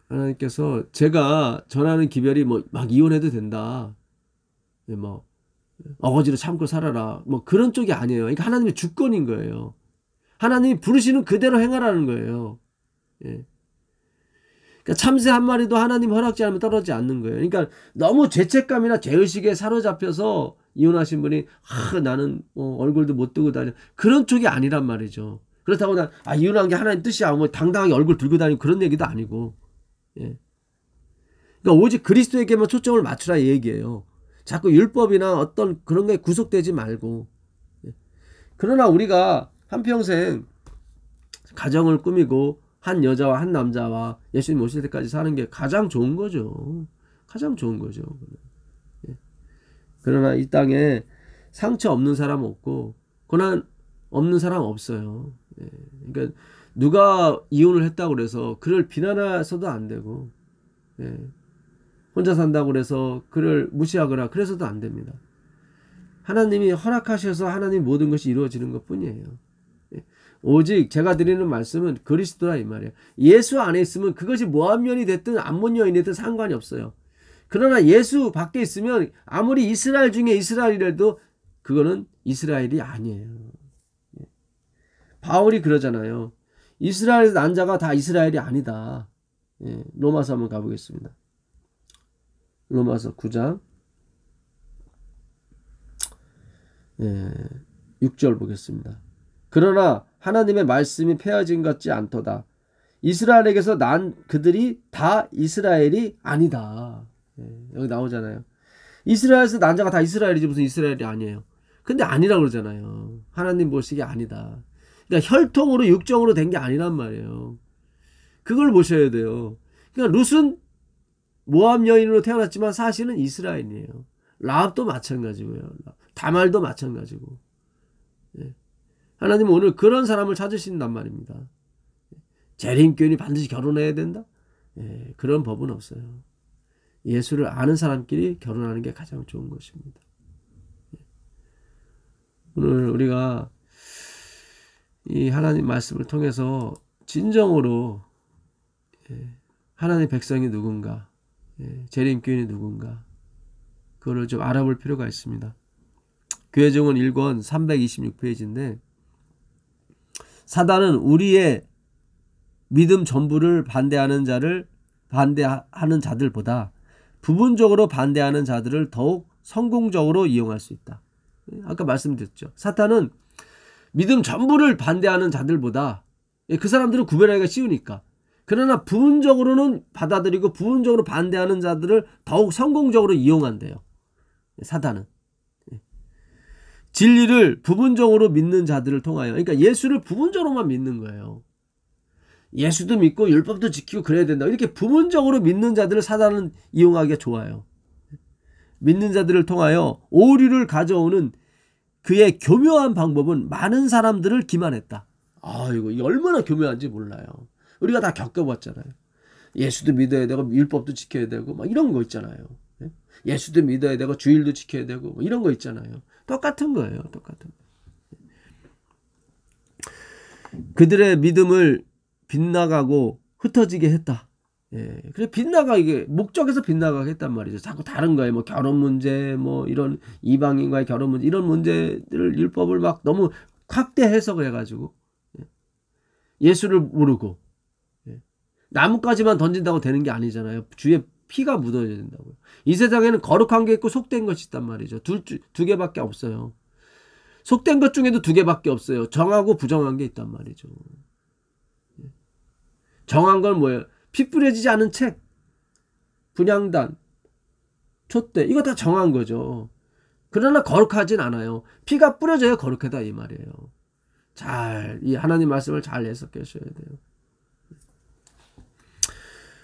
하나님께서 제가 전하는 기별이 뭐 막 이혼해도 된다, 뭐 어거지로 참고 살아라, 뭐 그런 쪽이 아니에요. 그러니까 하나님의 주권인 거예요. 하나님이 부르시는 그대로 행하라는 거예요. 그러니까 참새 한 마리도 하나님 허락지 않으면 떨어지지 않는 거예요. 그러니까 너무 죄책감이나 죄의식에 사로잡혀서 이혼하신 분이 나는 얼굴도 못 뜨고 다녀, 그런 쪽이 아니란 말이죠. 그렇다고 난 이혼한 게 하나님 뜻이야 뭐 당당하게 얼굴 들고 다니고 그런 얘기도 아니고, 그러니까 오직 그리스도에게만 초점을 맞추라 이 얘기예요. 자꾸 율법이나 어떤 그런 게 구속되지 말고. 그러나 우리가 한평생 가정을 꾸미고 한 여자와 한 남자와 예수님 오실 때까지 사는 게 가장 좋은 거죠. 가장 좋은 거죠. 그러나 이 땅에 상처 없는 사람 없고 고난 없는 사람 없어요. 그러니까 누가 이혼을 했다고 그래서 그를 비난해서도 안 되고, 혼자 산다고 그래서 그를 무시하거나 그래서도 안 됩니다. 하나님이 허락하셔서 하나님 모든 것이 이루어지는 것 뿐이에요. 오직 제가 드리는 말씀은 그리스도라 이 말이에요. 예수 안에 있으면 그것이 모함연이 됐든 암몬여인이 됐든 상관이 없어요. 그러나 예수 밖에 있으면 아무리 이스라엘 중에 이스라엘이라도 그거는 이스라엘이 아니에요. 바울이 그러잖아요. 이스라엘에서 난 자가 다 이스라엘이 아니다. 로마서 한번 가보겠습니다. 로마서 9장 6절 보겠습니다. 그러나 하나님의 말씀이 폐허진 것 같지 않도다. 이스라엘에게서 난 그들이 다 이스라엘이 아니다. 여기 나오잖아요. 이스라엘에서 난 자가 다 이스라엘이지 무슨 이스라엘이 아니에요. 근데 아니라고 그러잖아요. 하나님 보시기에 아니다. 그러니까 혈통으로 육정으로 된 게 아니란 말이에요. 그걸 보셔야 돼요. 그러니까 룻은 모함 여인으로 태어났지만 사실은 이스라엘이에요. 라합도 마찬가지고요. 다말도 마찬가지고. 하나님은 오늘 그런 사람을 찾으신단 말입니다. 재림교인이 반드시 결혼해야 된다? 그런 법은 없어요. 예수를 아는 사람끼리 결혼하는 게 가장 좋은 것입니다. 오늘 우리가 이 하나님 말씀을 통해서 진정으로 하나님 백성이 누군가, 재림교인이 누군가, 그거를 좀 알아볼 필요가 있습니다. 교회정원 1권 326페이지인데 사단은 우리의 믿음 전부를 반대하는 자들보다 부분적으로 반대하는 자들을 더욱 성공적으로 이용할 수 있다. 아까 말씀드렸죠. 사탄은 믿음 전부를 반대하는 자들보다, 그 사람들은 구별하기가 쉬우니까, 그러나 부분적으로는 받아들이고 부분적으로 반대하는 자들을 더욱 성공적으로 이용한대요. 사단은. 진리를 부분적으로 믿는 자들을 통하여, 그러니까 예수를 부분적으로만 믿는 거예요. 예수도 믿고 율법도 지키고 그래야 된다. 이렇게 부분적으로 믿는 자들을 사단은 이용하기가 좋아요. 믿는 자들을 통하여 오류를 가져오는 그의 교묘한 방법은 많은 사람들을 기만했다. 이거 얼마나 교묘한지 몰라요. 우리가 다 겪어봤잖아요. 예수도 믿어야 되고 율법도 지켜야 되고 막 이런 거 있잖아요. 예수도 믿어야 되고 주일도 지켜야 되고 뭐 이런 거 있잖아요. 똑같은 거예요. 똑같은 거. 그들의 믿음을 빗나가고 흩어지게 했다. 그래 빗나가게 목적에서 빗나가게 했단 말이죠. 자꾸 다른 거예요. 뭐 결혼 문제, 뭐 이런 이방인과의 결혼 문제, 이런 문제를 율법을 막 너무 확대 해석을 해가지고 예수를 모르고 나뭇가지만 던진다고 되는 게 아니잖아요. 주위에 피가 묻어야 된다고요. 이 세상에는 거룩한 게 있고 속된 것이 있단 말이죠. 두 개밖에 없어요. 속된 것 중에도 두 개밖에 없어요. 정하고 부정한 게 있단 말이죠. 정한 건 뭐예요? 피 뿌려지지 않은 책, 분향단, 촛대, 이거 다 정한 거죠. 그러나 거룩하진 않아요. 피가 뿌려져야 거룩하다 이 말이에요. 이 하나님 말씀을 잘 해석하셔야 돼요.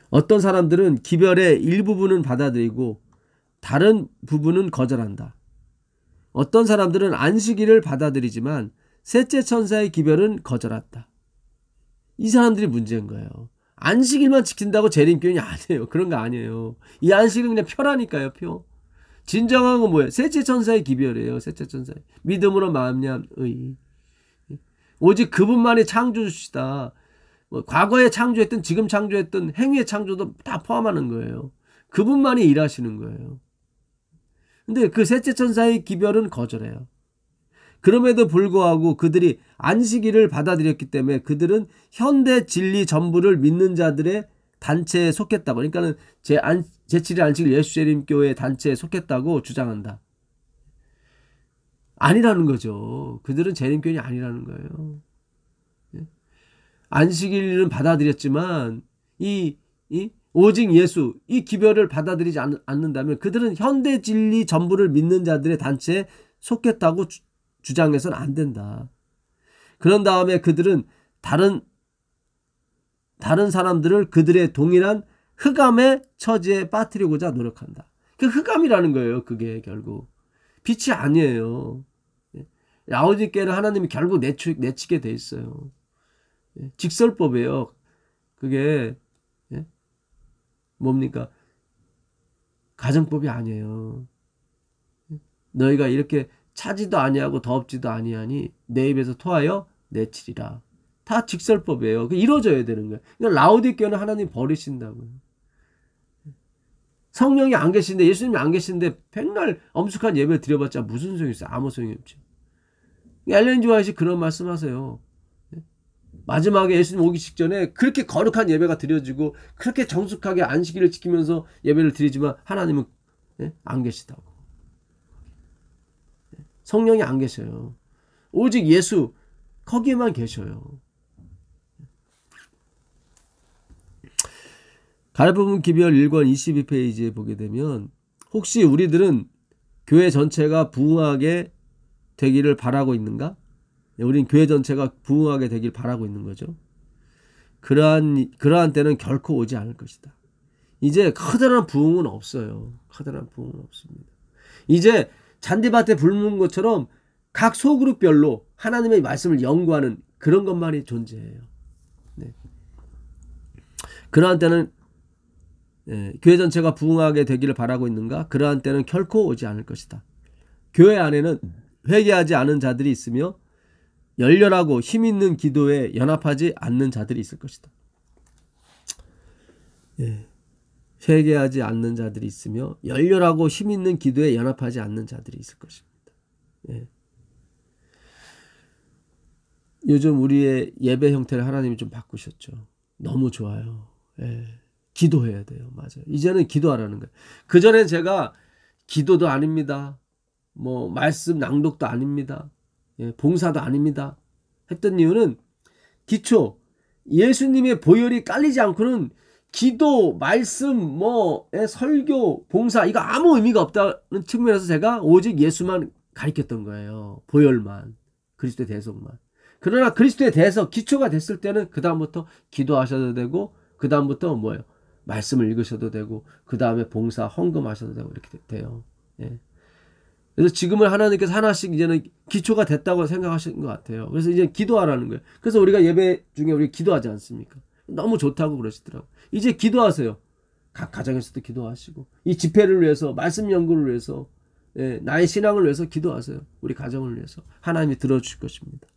어떤 사람들은 기별의 일부분은 받아들이고 다른 부분은 거절한다. 어떤 사람들은 안식일을 받아들이지만 셋째 천사의 기별은 거절한다. 이 사람들이 문제인 거예요. 안식일만 지킨다고 재림교인이 아니에요. 그런 거 아니에요. 이 안식일은 그냥 표라니까요. 표. 진정한 건 뭐예요? 셋째 천사의 기별이에요. 셋째 천사의. 믿음으로 말미암은 의. 오직 그분만이 창조주시다. 과거에 창조했던 지금 창조했던 행위의 창조도 다 포함하는 거예요. 그분만이 일하시는 거예요. 근데 그 셋째 천사의 기별은 거절해요. 그럼에도 불구하고 그들이 안식일을 받아들였기 때문에 그들은 현대 진리 전부를 믿는 자들의 단체에 속했다고. 그러니까는 제7일 안식일 예수재림교회 단체에 속했다고 주장한다. 아니라는 거죠. 그들은 재림교인이 아니라는 거예요. 안식일은 받아들였지만 오직 예수 이 기별을 받아들이지 않는다면 그들은 현대 진리 전부를 믿는 자들의 단체에 속했다고 주장해서는 안 된다. 그런 다음에 그들은 다른 사람들을 그들의 동일한 흑암의 처지에 빠뜨리고자 노력한다. 그 흑암이라는 거예요. 그게 결국 빛이 아니에요. 라오디게는 하나님이 결국 내치게 돼 있어요. 직설법이에요. 그게 뭡니까? 가정법이 아니에요. 너희가 이렇게 차지도 아니하고 더럽지도 아니하니 내 입에서 토하여 내치리라. 다 직설법이에요. 이루어져야 되는 거예요. 라오디게는 하나님 버리신다고요. 성령이 안 계신데 예수님이 안 계신데 백날 엄숙한 예배를 드려봤자 무슨 소용이 있어요? 아무 소용이 없죠. 엘렌 지 화이트 그런 말씀하세요. 마지막에 예수님 오기 직전에 그렇게 거룩한 예배가 드려지고 그렇게 정숙하게 안식일을 지키면서 예배를 드리지만 하나님은 안 계시다고. 성령이 안 계셔요. 오직 예수 거기에만 계셔요. 갈부분 기별 1권 22페이지에 보게 되면 혹시 우리들은 교회 전체가 부흥하게 되기를 바라고 있는가? 우린 교회 전체가 부흥하게 되길 바라고 있는 거죠. 그러한 때는 결코 오지 않을 것이다. 이제 커다란 부흥은 없어요. 커다란 부흥은 없습니다. 이제 잔디밭에 불 묻은 것처럼 각 소그룹별로 하나님의 말씀을 연구하는 그런 것만이 존재해요. 그러한 때는 교회 전체가 부흥하게 되기를 바라고 있는가? 그러한 때는 결코 오지 않을 것이다. 교회 안에는 회개하지 않은 자들이 있으며 열렬하고 힘있는 기도에 연합하지 않는 자들이 있을 것이다. 회개하지 않는 자들이 있으며 열렬하고 힘있는 기도에 연합하지 않는 자들이 있을 것입니다. 요즘 우리의 예배 형태를 하나님이 좀 바꾸셨죠. 너무 좋아요. 기도해야 돼요. 맞아요. 이제는 기도하라는 거예요. 그전엔 제가 기도도 아닙니다. 뭐 말씀 낭독도 아닙니다. 봉사도 아닙니다. 했던 이유는 기초 예수님의 보혈이 깔리지 않고는 기도, 말씀, 설교, 봉사 이거 아무 의미가 없다는 측면에서 제가 오직 예수만 가르쳤던 거예요. 보혈만, 그리스도의 대속만. 그러나 그리스도의 대속, 기초가 됐을 때는 그 다음부터 기도하셔도 되고 그 다음부터 뭐예요? 말씀을 읽으셔도 되고 그 다음에 봉사, 헌금하셔도 되고 이렇게 돼요. 예. 그래서 지금은 하나님께서 하나씩 이제는 기초가 됐다고 생각하시는 것 같아요. 그래서 이제 기도하라는 거예요. 그래서 우리가 예배 중에 우리 기도하지 않습니까? 너무 좋다고 그러시더라고요. 이제 기도하세요. 각 가정에서도 기도하시고 이 집회를 위해서, 말씀 연구를 위해서, 나의 신앙을 위해서 기도하세요. 우리 가정을 위해서. 하나님이 들어주실 것입니다.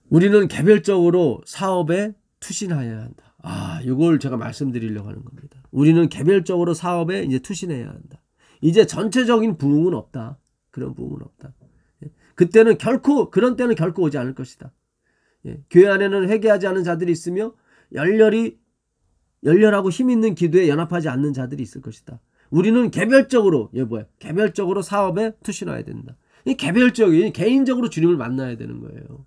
우리는 개별적으로 사업에 투신해야 한다. 이걸 제가 말씀드리려고 하는 겁니다. 우리는 개별적으로 사업에 이제 투신해야 한다. 이제 전체적인 부흥은 없다. 그런 부흥은 없다. 그때는 그런 때는 결코 오지 않을 것이다. 교회 안에는 회개하지 않은 자들이 있으며 열렬하고 힘 있는 기도에 연합하지 않는 자들이 있을 것이다. 우리는 개별적으로 개별적으로 사업에 투신해야 된다. 개별적인 개인적으로 주님을 만나야 되는 거예요.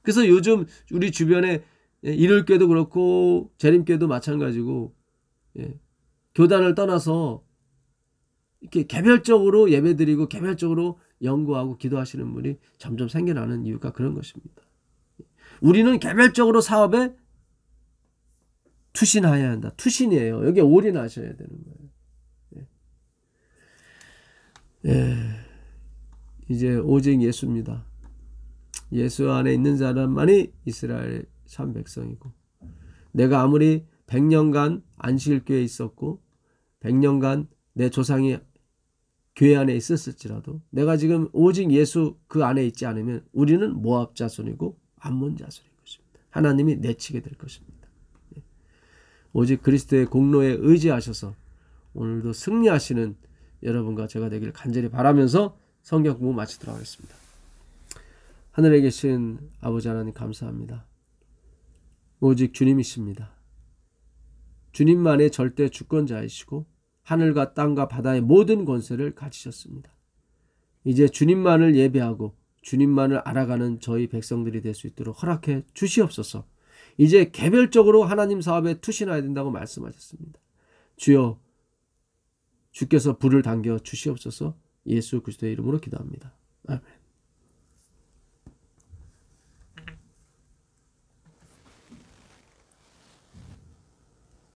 그래서 요즘 우리 주변에 일요일교도 그렇고 재림교도 마찬가지고 교단을 떠나서 이렇게 개별적으로 예배드리고 개별적으로 연구하고 기도하시는 분이 점점 생겨나는 이유가 그런 것입니다. 우리는 개별적으로 사업에 투신해야 한다. 투신이에요. 여기에 올인하셔야 되는 거예요. 이제 오직 예수입니다. 예수 안에 있는 사람만이 이스라엘 참 백성이고, 내가 아무리 100년간 안식일교회에 있었고 100년간 내 조상이 교회 안에 있었을지라도 내가 지금 오직 예수 그 안에 있지 않으면 우리는 모압 자손이고 암몬 자손인 것입니다. 하나님이 내치게 될 것입니다. 오직 그리스도의 공로에 의지하셔서 오늘도 승리하시는 여러분과 제가 되기를 간절히 바라면서 성경 공부 마치도록 하겠습니다. 하늘에 계신 아버지 하나님 감사합니다. 오직 주님이십니다. 주님만의 절대 주권자이시고 하늘과 땅과 바다의 모든 권세를 가지셨습니다. 이제 주님만을 예배하고 주님만을 알아가는 저희 백성들이 될 수 있도록 허락해 주시옵소서. 이제 개별적으로 하나님 사업에 투신해야 된다고 말씀하셨습니다. 주여, 주께서 불을 당겨 주시옵소서. 예수 그리스도의 이름으로 기도합니다. 아멘.